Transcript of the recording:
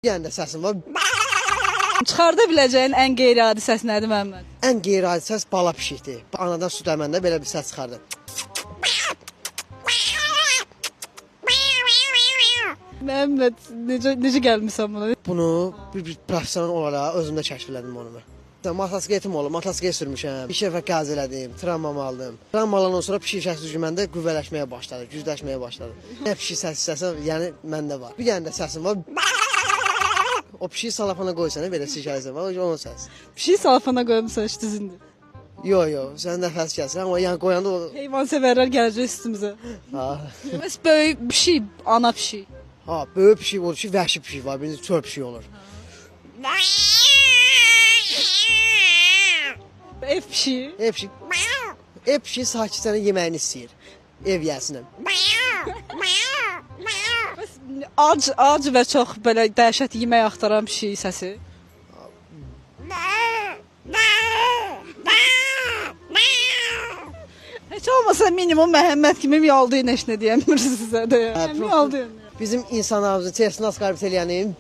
Yəni də səsim var. Çıxarda biləcəyin ən qeyri-adi səs nədir Məhəmməd? Ən qeyri-adi səs bala pişikdir. Anadan süd əməndə belə bir səs çıxardı. Məhəmməd, necə gəlmisən buna? Bunu bir professional olaraq özümdə kəşf elədim onu mən. Motosikletim olub, motosiklet sürmüşəm. Bir şəfə qəza elədim, travmamı aldım. Travmalardan sonra pişik səsi düşməndə qüvvələşməyə başladı, gücləşməyə başladı. Nə pişik səsi, yəni məndə var. Bir dənə də səsim var. O pişiyi salafana qoysana belə şikayətsən var, onun səsi. Pişik salafana qoymusan işdizindir. Yo, sən nəfəs gəlsin, amma yəni qoyanda o... Heyvan sevərlər gələcək üstümüzə. Ha. Bəs böyük pişik, ana pişik. Ha, böyük pişik olur ki, vəhşi pişik var, birinci çöl pişik olur. Ev pişiyi. Ev pişiyi sakit sənin yeməyini istəyir. Ev yəsinə. Ac və çox belə dəhşət yemək axtaran pişik səsi. Heç olmasa minimum Məhəmməd kimi miyaldıyın heç nə deyəmirsiniz sizə də. Miyaldıyın. Bizim insanlarımızın içərisində asqarbit eləyənim.